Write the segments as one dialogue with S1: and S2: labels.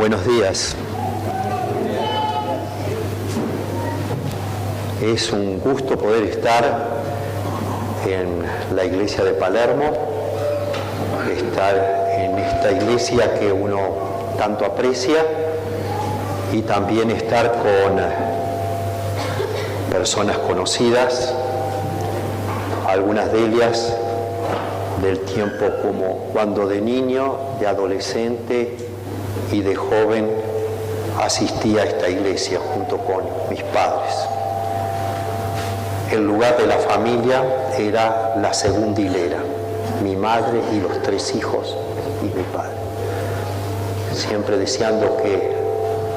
S1: Buenos días. Es un gusto poder estar en la iglesia de Palermo, estar en esta iglesia que uno tanto aprecia y también estar con personas conocidas, algunas de ellas del tiempo como cuando de niño, de adolescente y de joven asistía a esta iglesia junto con mis padres. El lugar de la familia era la segunda hilera, mi madre y los 3 hijos y mi padre. Siempre deseando que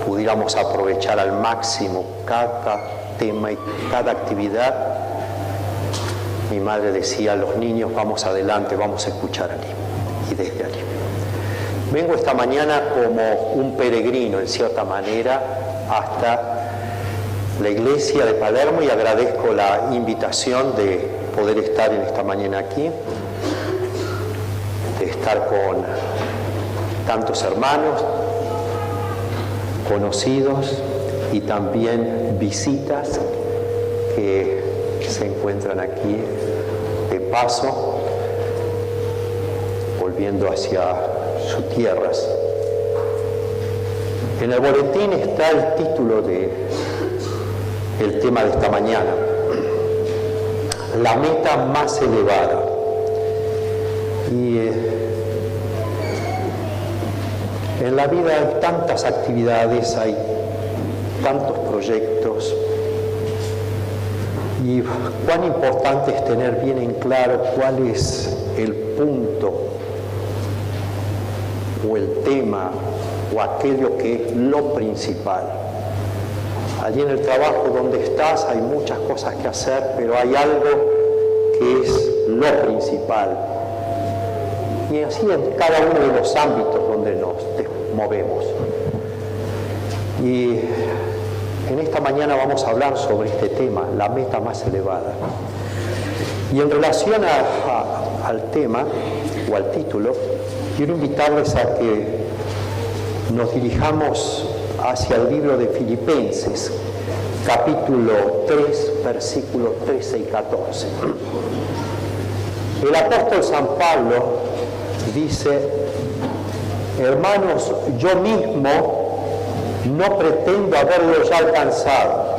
S1: pudiéramos aprovechar al máximo cada tema y cada actividad. Mi madre decía a los niños, vamos adelante, vamos a escuchar allí. Y desde allí. Vengo esta mañana como un peregrino, en cierta manera, hasta la iglesia de Palermo y agradezco la invitación de poder estar en esta mañana aquí, de estar con tantos hermanos, conocidos y también visitas que se encuentran aquí de paso, volviendo hacia sus tierras. En el boletín está el título del tema de esta mañana, la meta más elevada. Y en la vida hay tantas actividades, hay tantos proyectos, y cuán importante es tener bien en claro cuál es el punto o el tema o aquello que es lo principal. Allí en el trabajo donde estás hay muchas cosas que hacer, pero hay algo que es lo principal. Y así en cada uno de los ámbitos donde nos movemos. Y en esta mañana vamos a hablar sobre este tema, la meta más elevada. Y en relación al tema o al título, quiero invitarles a que nos dirijamos hacia el libro de Filipenses, capítulo 3, versículos 13 y 14. El apóstol San Pablo dice: hermanos, yo mismo no pretendo haberlo ya alcanzado,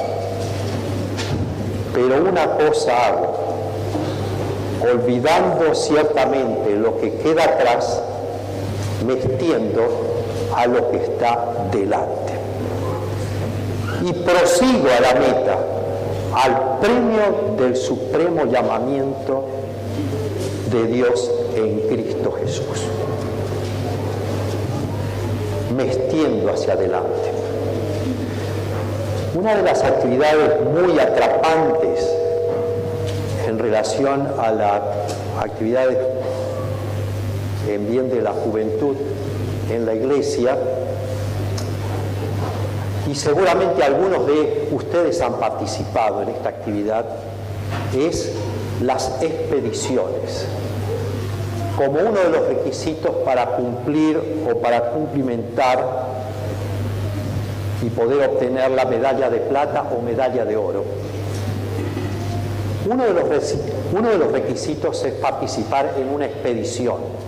S1: pero una cosa hago, olvidando ciertamente lo que queda atrás, me extiendo a lo que está delante. Y prosigo a la meta, al premio del supremo llamamiento de Dios en Cristo Jesús. Me extiendo hacia adelante. Una de las actividades muy atrapantes en relación a las actividades en bien de la juventud en la iglesia, y seguramente algunos de ustedes han participado en esta actividad, es las expediciones, como uno de los requisitos para cumplir o para cumplimentar y poder obtener la medalla de plata o medalla de oro. Uno de los requisitos es participar en una expedición.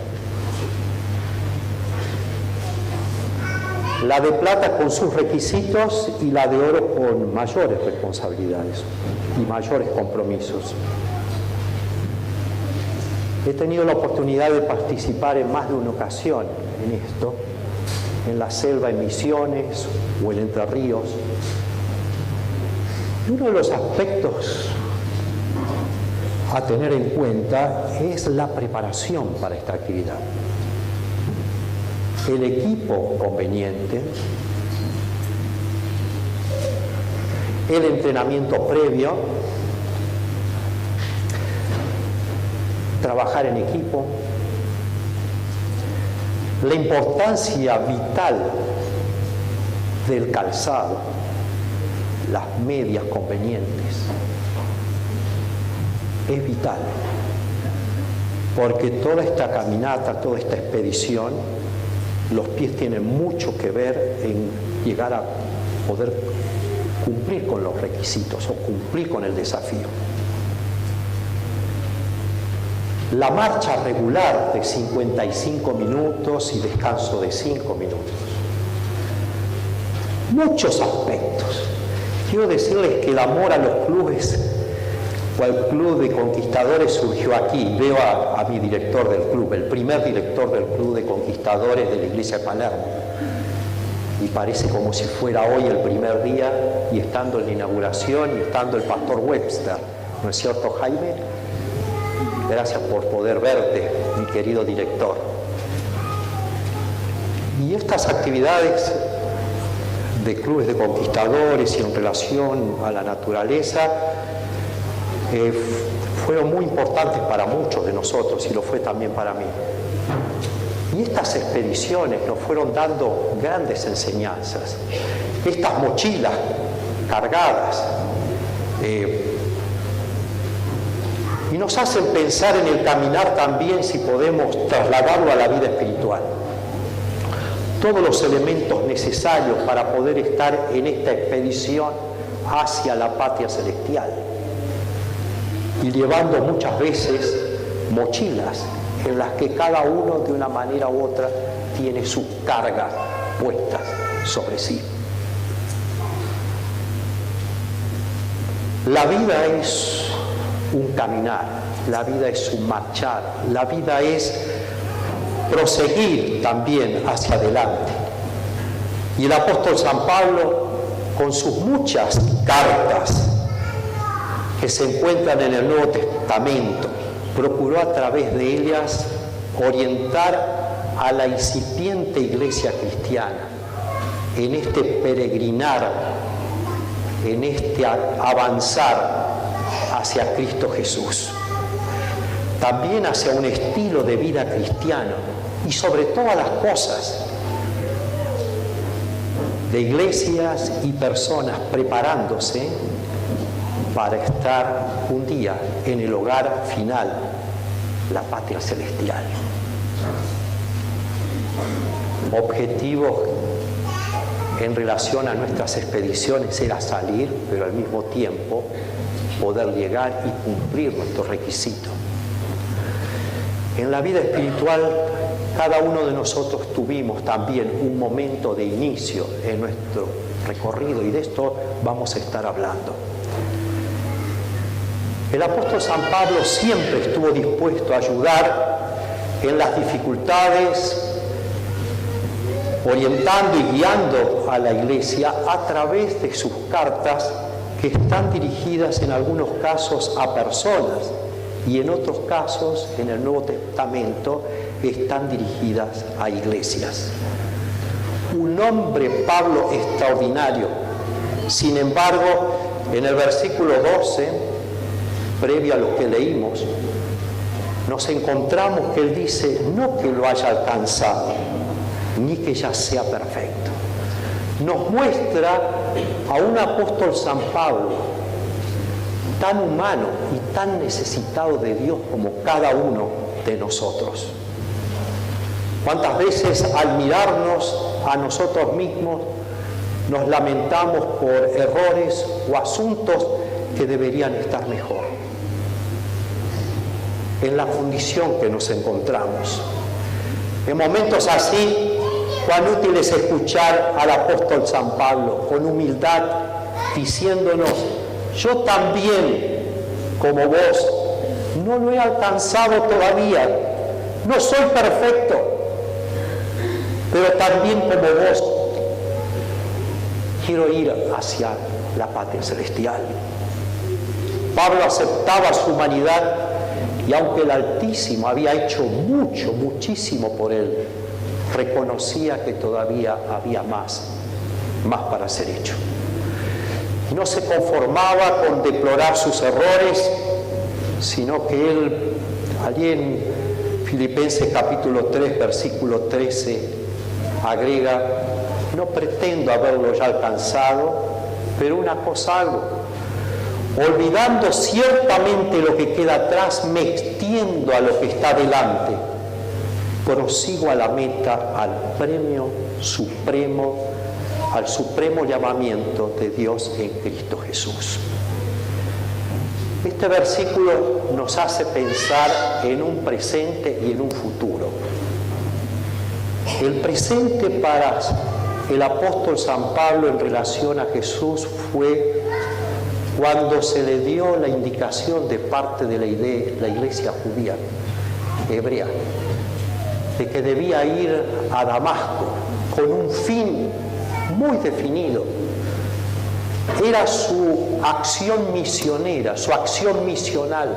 S1: La de plata con sus requisitos y la de oro con mayores responsabilidades y mayores compromisos. He tenido la oportunidad de participar en más de una ocasión en esto, en la selva en Misiones o en Entre Ríos. Y uno de los aspectos a tener en cuenta es la preparación para esta actividad. El equipo conveniente, el entrenamiento previo, trabajar en equipo, la importancia vital del calzado, las medias convenientes, es vital, porque toda esta caminata, toda esta expedición Los pies tienen mucho que ver en llegar a poder cumplir con los requisitos o cumplir con el desafío. La marcha regular de 55 minutos y descanso de 5 minutos. Muchos aspectos. Quiero decirles que el amor a los clubes o al club de conquistadores surgió aquí. Veo a mi director del club, el primer director del club de conquistadores de la iglesia de Palermo. Y parece como si fuera hoy el primer día, y estando en la inauguración y estando el pastor Webster. ¿No es cierto, Jaime? Gracias por poder verte, mi querido director. Y estas actividades de clubes de conquistadores y en relación a la naturaleza fueron muy importantes para muchos de nosotros, y lo fue también para mí. Y estas expediciones nos fueron dando grandes enseñanzas. Estas mochilas cargadas y nos hacen pensar en el caminar también, si podemos trasladarlo a la vida espiritual. Todos los elementos necesarios para poder estar en esta expedición hacia la patria celestial. Y llevando muchas veces mochilas en las que cada uno de una manera u otra tiene sus cargas puestas sobre sí. La vida es un caminar, la vida es un marchar, la vida es proseguir también hacia adelante. Y el apóstol San Pablo, con sus muchas cartas que se encuentran en el Nuevo Testamento, procuró a través de ellas orientar a la incipiente iglesia cristiana en este peregrinar, en este avanzar hacia Cristo Jesús, también hacia un estilo de vida cristiano, y sobre todas las cosas, de iglesias y personas preparándose para estar un día en el hogar final, la patria celestial. Objetivos en relación a nuestras expediciones era salir, pero al mismo tiempo poder llegar y cumplir nuestros requisitos. En la vida espiritual, cada uno de nosotros tuvimos también un momento de inicio en nuestro recorrido, y de esto vamos a estar hablando. El apóstol San Pablo siempre estuvo dispuesto a ayudar en las dificultades, orientando y guiando a la iglesia a través de sus cartas, que están dirigidas en algunos casos a personas y en otros casos, en el Nuevo Testamento, están dirigidas a iglesias. Un hombre, Pablo, extraordinario. Sin embargo, en el versículo 12, previo a lo que leímos, nos encontramos que él dice, no que lo haya alcanzado, ni que ya sea perfecto. Nos muestra a un apóstol San Pablo, tan humano y tan necesitado de Dios como cada uno de nosotros. ¿Cuántas veces al mirarnos a nosotros mismos nos lamentamos por errores o asuntos que deberían estar mejor? En la condición que nos encontramos. En momentos así, cuán útil es escuchar al apóstol San Pablo con humildad diciéndonos, yo también, como vos, no lo he alcanzado todavía, no soy perfecto, pero también como vos quiero ir hacia la patria celestial. Pablo aceptaba su humanidad, y aunque el Altísimo había hecho muchísimo por él, reconocía que todavía había más para ser hecho. No se conformaba con deplorar sus errores, sino que él, allí en Filipenses capítulo 3, versículo 13, agrega, no pretendo haberlo ya alcanzado, pero una cosa hago, olvidando ciertamente lo que queda atrás, me extiendo a lo que está delante prosigo a la meta, al premio supremo, al supremo llamamiento de Dios en Cristo Jesús. Este versículo nos hace pensar en un presente y en un futuro. El presente para el apóstol San Pablo en relación a Jesús fue cuando se le dio la indicación de parte de la iglesia judía, hebrea, de que debía ir a Damasco con un fin muy definido. Era su acción misionera, su acción misional.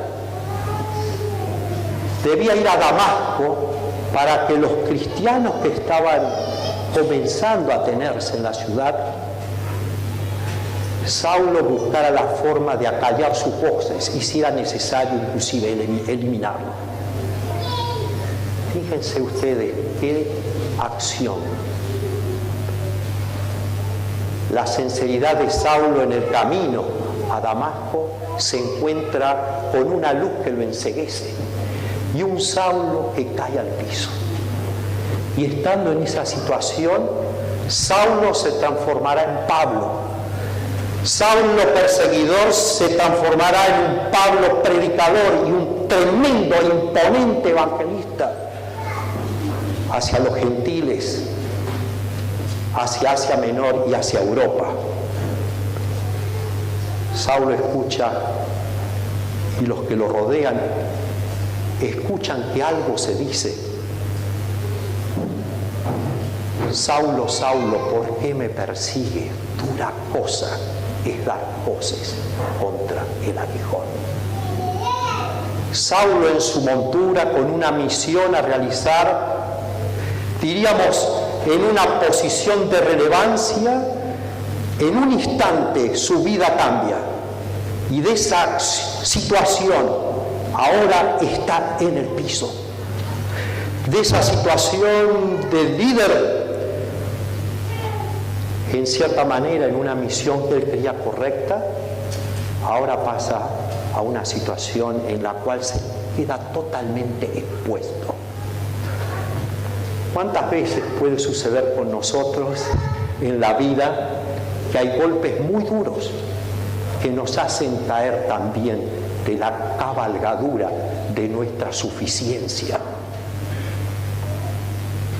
S1: Debía ir a Damasco para que los cristianos que estaban comenzando a tenerse en la ciudad, Saulo buscara la forma de acallar sus voces y si era necesario inclusive eliminarlo. Fíjense ustedes qué acción. La sinceridad de Saulo en el camino a Damasco se encuentra con una luz que lo enceguece y un Saulo que cae al piso. Y estando en esa situación, Saulo se transformará en Pablo. Saulo perseguidor se transformará en un Pablo predicador y un tremendo, imponente evangelista hacia los gentiles, hacia Asia Menor y hacia Europa. Saulo escucha y los que lo rodean escuchan que algo se dice. Saulo, Saulo, ¿por qué me persigue? Dura cosa es dar voces contra el aguijón. Saulo en su montura con una misión a realizar, diríamos, en una posición de relevancia, en un instante su vida cambia y de esa situación ahora está en el piso. De esa situación de líder, en cierta manera en una misión que él creía correcta, ahora pasa a una situación en la cual se queda totalmente expuesto. ¿Cuántas veces puede suceder con nosotros en la vida que hay golpes muy duros que nos hacen caer también de la cabalgadura de nuestra suficiencia?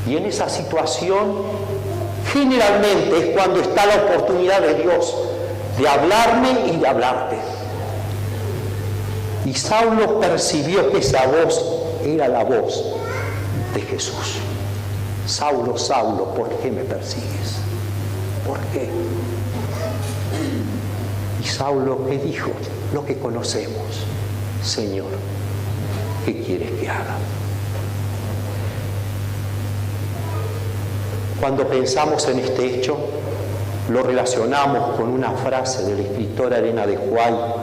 S1: Y en esa situación generalmente es cuando está la oportunidad de Dios de hablarme y de hablarte. Y Saulo percibió que esa voz era la voz de Jesús. Saulo, Saulo, ¿por qué me persigues? ¿Por qué? Y Saulo, ¿qué dijo? Lo que conocemos. Señor, ¿qué quieres que haga? Cuando pensamos en este hecho, lo relacionamos con una frase de la escritora Elena de White,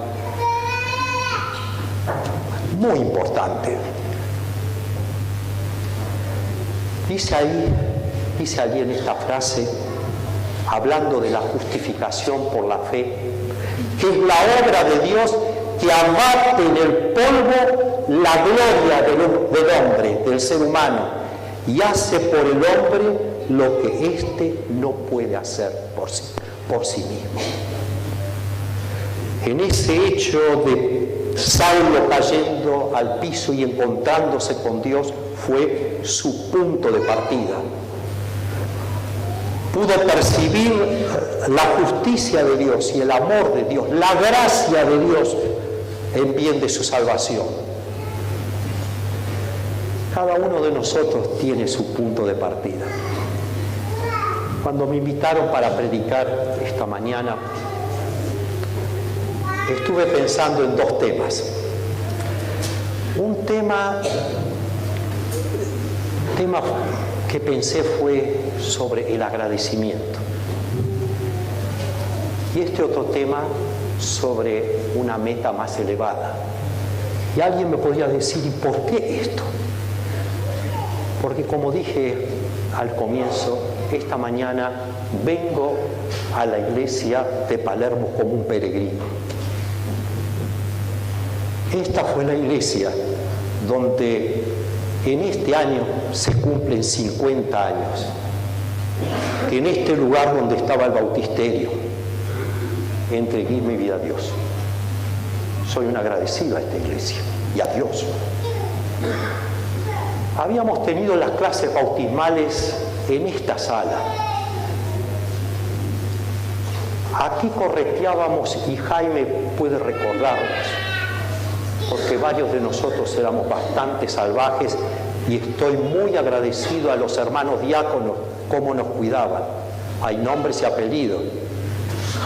S1: muy importante. Dice allí en esta frase, hablando de la justificación por la fe, que es la obra de Dios que abate en el polvo la gloria del hombre, del ser humano, y hace por el hombre lo que éste no puede hacer por sí mismo. En ese hecho de Saulo cayendo al piso y encontrándose con Dios fue su punto de partida. Pudo percibir la justicia de Dios y el amor de Dios, la gracia de Dios en bien de su salvación. Cada uno de nosotros tiene su punto de partida. Cuando me invitaron para predicar esta mañana, estuve pensando en dos temas. Un tema que pensé fue sobre el agradecimiento. Y este otro tema sobre una meta más elevada. Y alguien me podría decir, ¿y por qué esto? Porque como dije al comienzo, esta mañana vengo a la iglesia de Palermo como un peregrino. Esta fue la iglesia donde En este año se cumplen 50 años que en este lugar donde estaba el bautisterio entregué mi vida a Dios. Soy un agradecido a esta iglesia y a Dios. Habíamos tenido las clases bautismales en esta sala. Aquí correteábamos, y Jaime puede recordarnos, porque varios de nosotros éramos bastante salvajes, y estoy muy agradecido a los hermanos diáconos cómo nos cuidaban. Hay nombres y apellidos.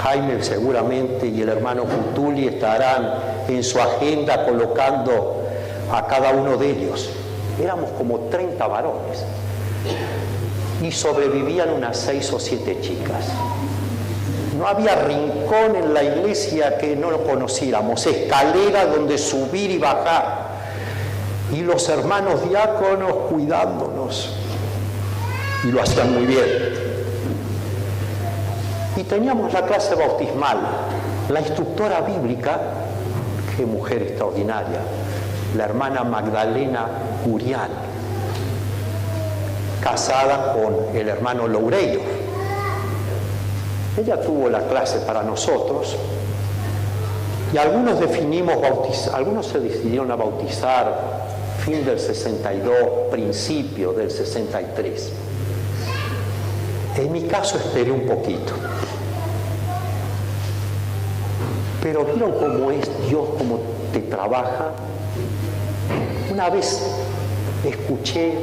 S1: Jaime seguramente y el hermano Cutuli estarán en su agenda colocando a cada uno de ellos. Éramos como 30 varones y sobrevivían unas 6 o 7 chicas. No había rincón en la iglesia que no lo conociéramos, escalera donde subir y bajar, y los hermanos diáconos cuidándonos, y lo hacían muy bien. Y teníamos la clase bautismal, la instructora bíblica, qué mujer extraordinaria, la hermana Magdalena Urián, casada con el hermano Loureiro. Ella tuvo la clase para nosotros y algunos algunos se decidieron a bautizar fin del 62, principio del 63. En mi caso esperé un poquito. Pero ¿vieron cómo es Dios, cómo te trabaja? Una vez escuché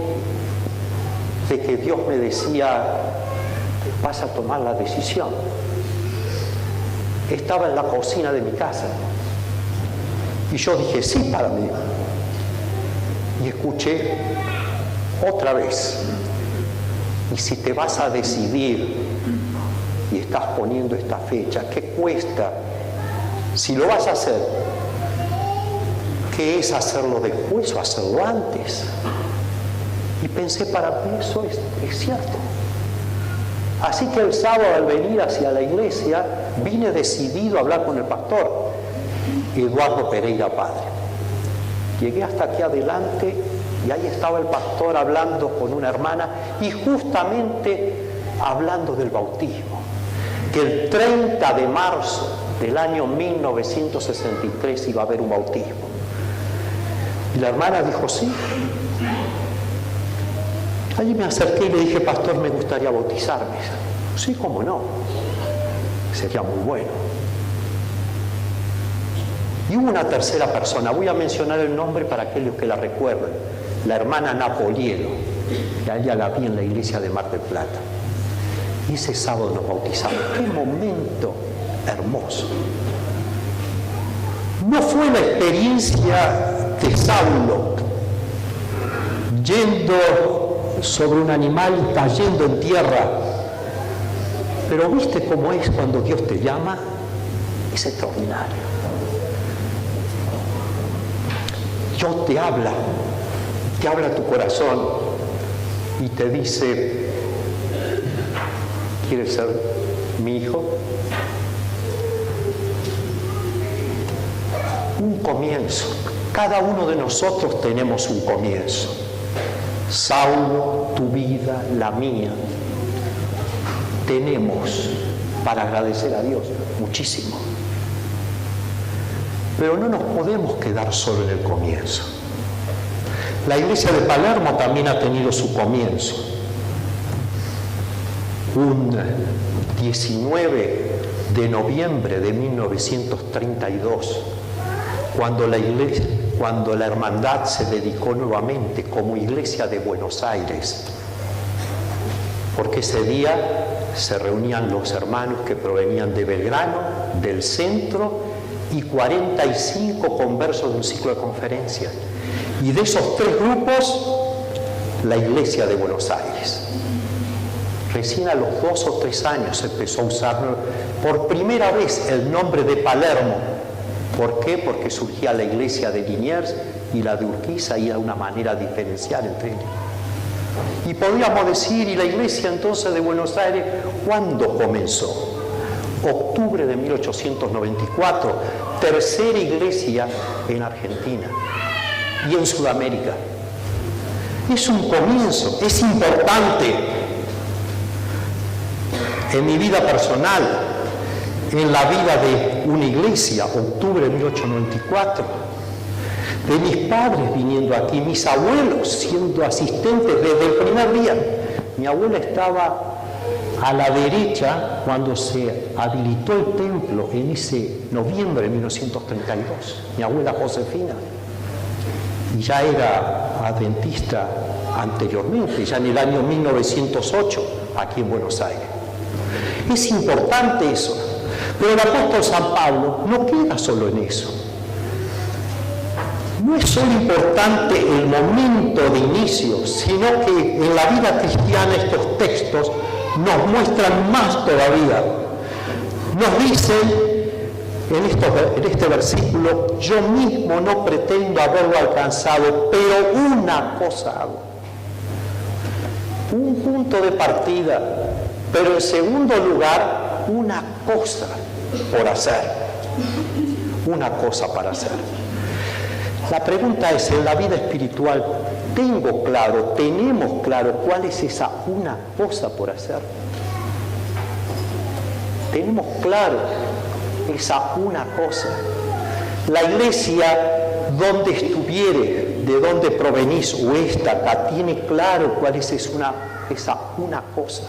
S1: de que Dios me decía, vas a tomar la decisión. Estaba en la cocina de mi casa y yo dije sí para mí. Y escuché otra vez, y si te vas a decidir y estás poniendo esta fecha, ¿qué cuesta? Si lo vas a hacer, ¿qué es hacerlo después o hacerlo antes? Y pensé, para mí eso es cierto. Así que el sábado al venir hacia la iglesia, vine decidido a hablar con el pastor Eduardo Pereira Padre. Llegué hasta aquí adelante y ahí estaba el pastor hablando con una hermana y justamente hablando del bautismo, que el 30 de marzo del año 1963 iba a haber un bautismo. Y la hermana dijo sí. Allí me acerqué y le dije, pastor, me gustaría bautizarme. Sí, cómo no, sería muy bueno. Y hubo una tercera persona, voy a mencionar el nombre para aquellos que la recuerden, la hermana Napolielo, que a ella la vi en la iglesia de Mar del Plata. Y ese sábado nos bautizamos. ¡Qué momento hermoso! No fue la experiencia de Saulo, yendo sobre un animal y cayendo en tierra. Pero ¿viste cómo es cuando Dios te llama? Es extraordinario. Dios te habla tu corazón y te dice, ¿quieres ser mi hijo? Un comienzo. Cada uno de nosotros tenemos un comienzo. Saulo, tu vida, la mía. Tenemos para agradecer a Dios muchísimo. Pero no nos podemos quedar solo en el comienzo. La iglesia de Palermo también ha tenido su comienzo. Un 19 de noviembre de 1932, cuando la hermandad se dedicó nuevamente como iglesia de Buenos Aires, porque ese día se reunían los hermanos que provenían de Belgrano, del centro, y 45 conversos de un ciclo de conferencias. Y de esos 3 grupos, la iglesia de Buenos Aires. Recién a los 2 o 3 años se empezó a usar por primera vez el nombre de Palermo. ¿Por qué? Porque surgía la iglesia de Liniers y la de Urquiza, y era una manera diferencial entre ellos. Y podríamos decir, ¿y la iglesia entonces de Buenos Aires cuándo comenzó? Octubre de 1894, tercera iglesia en Argentina y en Sudamérica. Es un comienzo, es importante en mi vida personal, en la vida de una iglesia, octubre de 1894, de mis padres viniendo aquí, mis abuelos siendo asistentes desde el primer día. Mi abuela estaba a la derecha cuando se habilitó el templo en ese noviembre de 1932, mi abuela Josefina. Y ya era adventista anteriormente, ya en el año 1908, aquí en Buenos Aires. Es importante eso, pero el apóstol San Pablo no queda solo en eso. No es solo importante el momento de inicio, sino que en la vida cristiana estos textos nos muestran más todavía. Nos dicen en este versículo: yo mismo no pretendo haberlo alcanzado, pero una cosa hago. Un punto de partida, pero en segundo lugar, una cosa por hacer. Una cosa para hacer. La pregunta es, en la vida espiritual, tenemos claro cuál es esa una cosa por hacer. Tenemos claro esa una cosa. La iglesia, donde estuviere, de donde provenís o esta acá, tiene claro cuál es esa una cosa.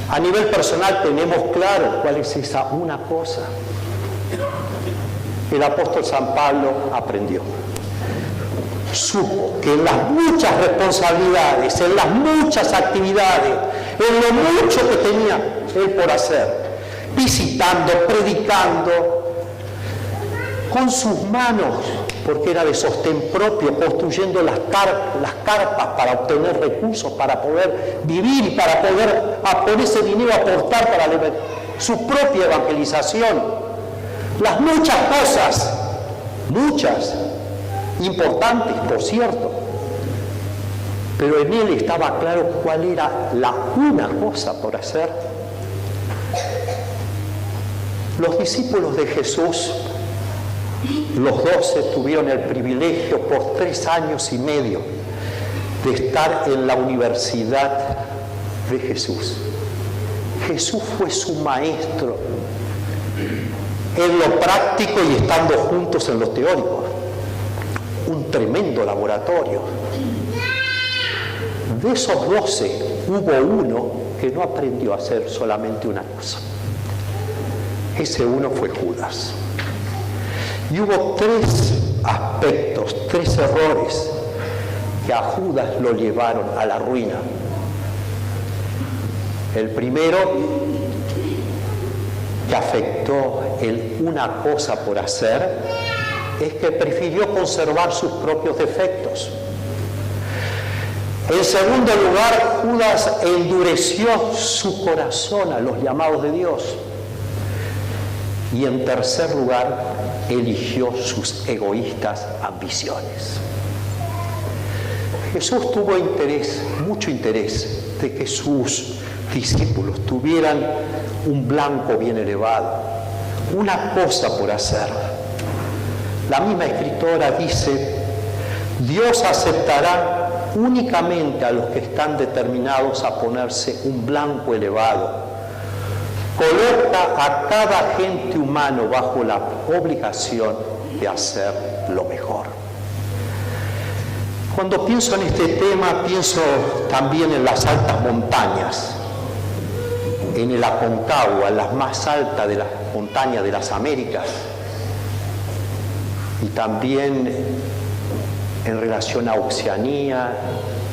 S1: A nivel personal tenemos claro cuál es esa una cosa. El apóstol San Pablo aprendió. Supo que en las muchas responsabilidades, en las muchas actividades, en lo mucho que tenía él por hacer, visitando, predicando, con sus manos, porque era de sostén propio, construyendo las carpas para obtener recursos, para poder vivir y para poder por ese dinero aportar para su propia evangelización. Las muchas cosas, muchas, importantes, por cierto, pero en él estaba claro cuál era la una cosa por hacer. Los discípulos de Jesús, los 12, tuvieron el privilegio por 3 años y medio de estar en la universidad de Jesús. Jesús fue su maestro en lo práctico y estando juntos en lo teórico. Un tremendo laboratorio. De esos 12 hubo uno que no aprendió a hacer solamente una cosa. Ese uno fue Judas. Y hubo 3 aspectos, 3 errores que a Judas lo llevaron a la ruina. El primero, que afectó una cosa por hacer, es que prefirió conservar sus propios defectos. En segundo lugar, Judas endureció su corazón a los llamados de Dios. Y en tercer lugar, eligió sus egoístas ambiciones. Jesús tuvo mucho interés de que sus discípulos tuvieran un blanco bien elevado, una cosa por hacer. La misma escritora dice: Dios aceptará únicamente a los que están determinados a ponerse un blanco elevado. Coloca a cada agente humano bajo la obligación de hacer lo mejor. Cuando pienso en este tema, pienso también en las altas montañas, en el Aconcagua, las más altas de las montañas de las Américas, y también en relación a Oceanía,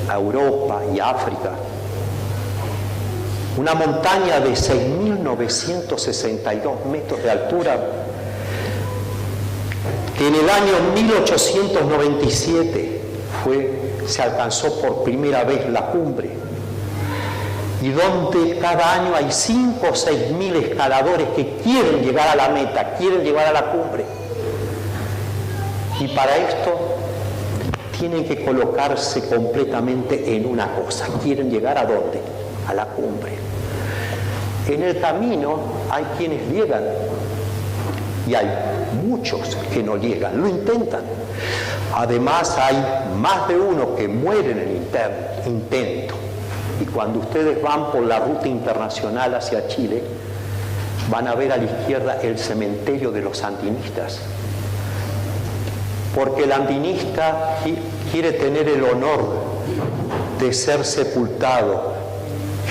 S1: a Europa y a África. Una montaña de 6.962 metros de altura, que en el año 1897 se alcanzó por primera vez la cumbre, y donde cada año hay 5 o 6.000 escaladores que quieren llegar a la meta, quieren llegar a la cumbre. Y para esto tienen que colocarse completamente en una cosa. ¿Quieren llegar a dónde? A la cumbre. En el camino hay quienes llegan y hay muchos que no llegan, lo intentan. Además, hay más de uno que muere en el intento. Y cuando ustedes van por la ruta internacional hacia Chile, van a ver a la izquierda el cementerio de los sandinistas. Porque el andinista quiere tener el honor de ser sepultado,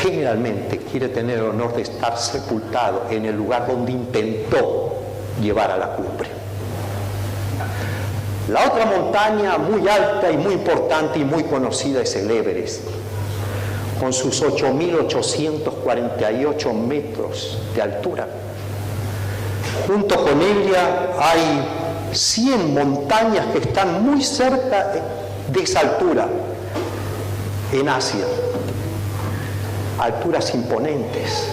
S1: generalmente quiere tener el honor de estar sepultado en el lugar donde intentó llevar a la cumbre. La otra montaña muy alta y muy importante y muy conocida es el Everest, con sus 8.848 metros de altura. Junto con ella hay 100 montañas que están muy cerca de esa altura en Asia, alturas imponentes.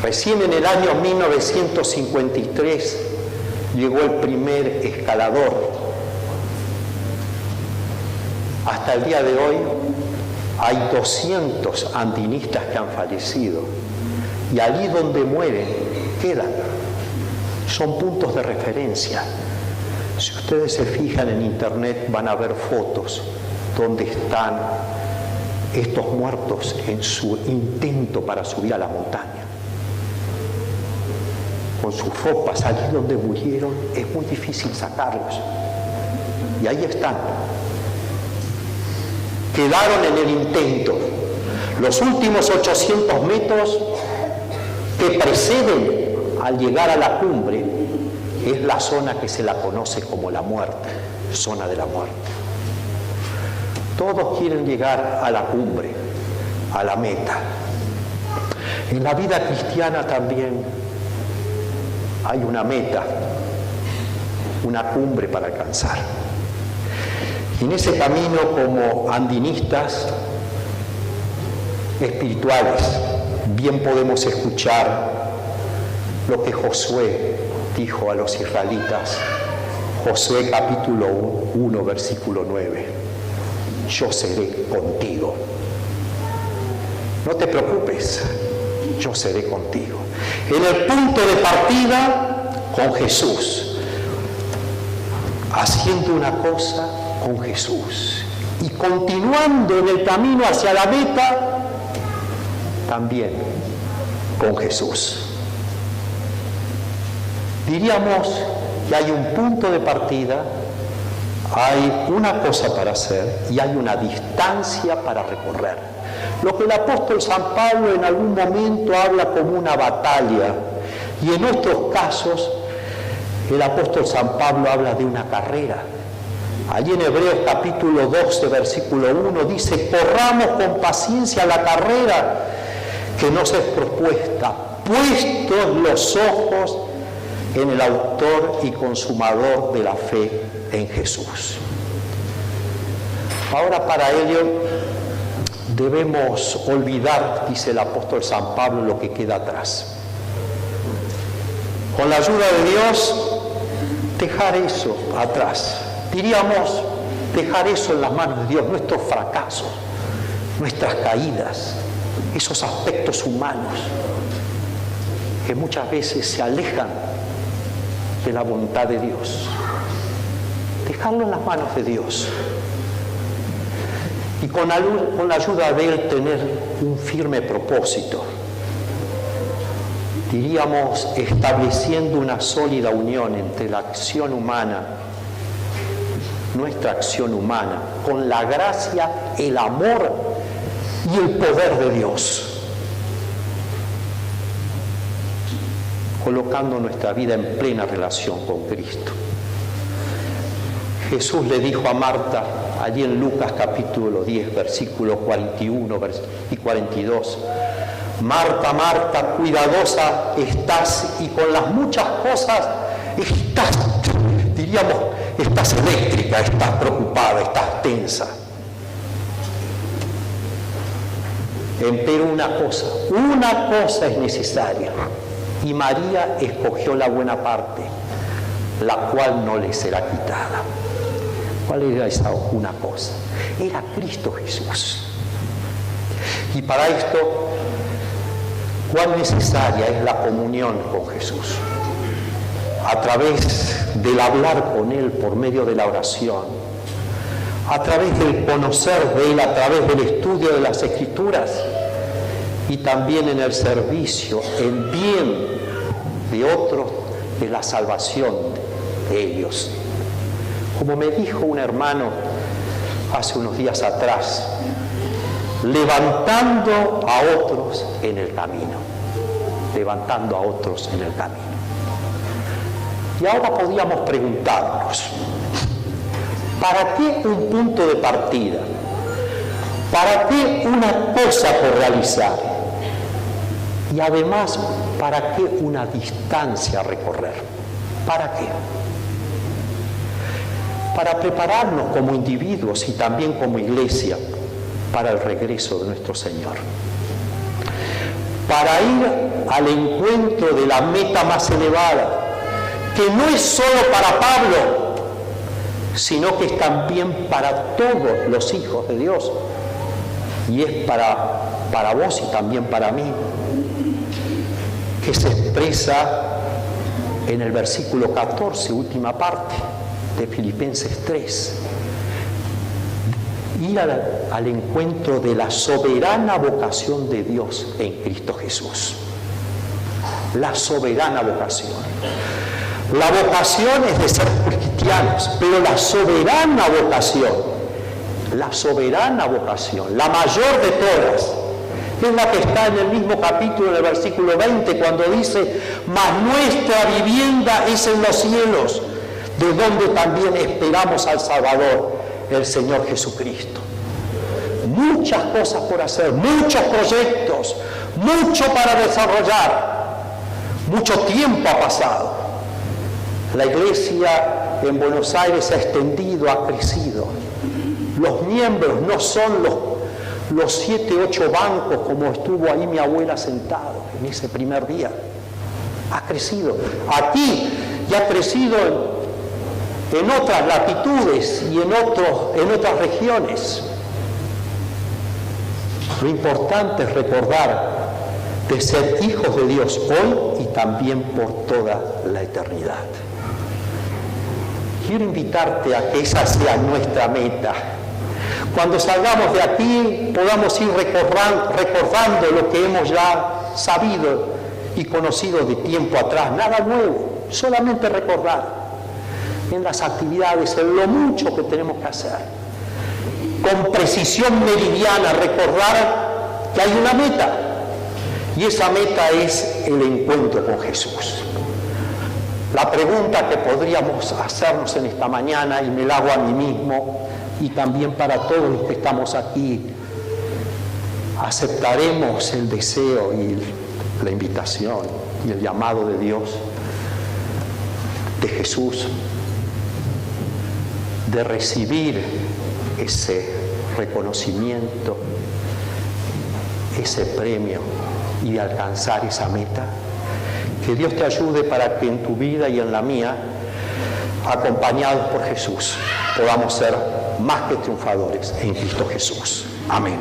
S1: Recién en el año 1953 llegó el primer escalador. Hasta el día de hoy hay 200 andinistas que han fallecido y allí donde mueren quedan. Son puntos de referencia. Si ustedes se fijan en internet van a ver fotos donde están estos muertos en su intento para subir a la montaña. Con sus ropas allí donde murieron es muy difícil sacarlos. Y ahí están. Quedaron en el intento. Los últimos 800 metros que preceden al llegar a la cumbre es la zona que se la conoce como la muerte, zona de la muerte. Todos quieren llegar a la cumbre, a la meta. En la vida cristiana también hay una meta, una cumbre para alcanzar. Y en ese camino, como andinistas espirituales, bien podemos escuchar lo que Josué dijo a los israelitas. Josué capítulo 1, versículo 9. Yo seré contigo. No te preocupes, yo seré contigo. En el punto de partida, con Jesús. Haciendo una cosa con Jesús. Y continuando en el camino hacia la meta, también con Jesús. Diríamos que hay un punto de partida, hay una cosa para hacer y hay una distancia para recorrer. Lo que el apóstol San Pablo en algún momento habla como una batalla, y en otros casos el apóstol San Pablo habla de una carrera. Allí en Hebreos capítulo 12, versículo 1 dice: corramos con paciencia la carrera que nos es propuesta, puestos los ojos en el autor y consumador de la fe, en Jesús. Ahora, para ello debemos olvidar, dice el apóstol San Pablo, lo que queda atrás. Con la ayuda de Dios, dejar eso atrás. Diríamos, dejar eso en las manos de Dios, nuestros fracasos, nuestras caídas, esos aspectos humanos que muchas veces se alejan de la voluntad de Dios. Dejarlo en las manos de Dios. Y con la ayuda de Él tener un firme propósito. Diríamos, estableciendo una sólida unión entre la acción humana, nuestra acción humana, con la gracia, el amor y el poder de Dios. Colocando nuestra vida en plena relación con Cristo. Jesús le dijo a Marta, allí en Lucas capítulo 10, versículos 41 y 42, Marta, Marta, cuidadosa estás y con las muchas cosas estás, diríamos, estás eléctrica, estás preocupada, estás tensa. Empero una cosa es necesaria. Y María escogió la buena parte, la cual no le será quitada. ¿Cuál era esa una cosa? Era Cristo Jesús. Y para esto, ¿cuán necesaria es la comunión con Jesús? a través del hablar con Él por medio de la oración, a través del conocer de Él, a través del estudio de las Escrituras y también en el servicio, en bien de otros, de la salvación de ellos. Como me dijo un hermano hace unos días atrás, levantando a otros en el camino, levantando a otros en el camino. Y ahora podríamos preguntarnos, ¿para qué un punto de partida? ¿Para qué una cosa por realizar? Y además, ¿para qué una distancia a recorrer? ¿Para qué? Para prepararnos como individuos y también como iglesia para el regreso de nuestro Señor. Para ir al encuentro de la meta más elevada, que no es solo para Pablo, sino que es también para todos los hijos de Dios. Y es para vos y también para mí, que se expresa en el versículo 14, última parte de Filipenses 3. Ir al encuentro de la soberana vocación de Dios en Cristo Jesús. La soberana vocación. La vocación es de ser cristianos, pero la soberana vocación, la mayor de todas, es la que está en el mismo capítulo, en el versículo 20, cuando dice: mas nuestra vivienda es en los cielos, de donde también esperamos al Salvador, el Señor Jesucristo. Muchas cosas por hacer, muchos proyectos, mucho para desarrollar, mucho tiempo ha pasado. La iglesia en Buenos Aires se ha extendido, ha crecido. Los miembros no son los 7, 8 bancos como estuvo ahí mi abuela sentado en ese primer día. Ha crecido. Aquí ya ha crecido en otras latitudes y en otras regiones. Lo importante es recordar de ser hijos de Dios hoy y también por toda la eternidad. Quiero invitarte a que esa sea nuestra meta. Cuando salgamos de aquí podamos ir recordando lo que hemos ya sabido y conocido de tiempo atrás. Nada nuevo, solamente recordar en las actividades, en lo mucho que tenemos que hacer. Con precisión meridiana recordar que hay una meta. Y esa meta es el encuentro con Jesús. La pregunta que podríamos hacernos en esta mañana, y me la hago a mí mismo, y también para todos los que estamos aquí: ¿aceptaremos el deseo y la invitación y el llamado de Dios, de Jesús, de recibir ese reconocimiento, ese premio y de alcanzar esa meta? Que Dios te ayude para que en tu vida y en la mía, acompañados por Jesús, podamos ser más que triunfadores en Cristo Jesús. Amén.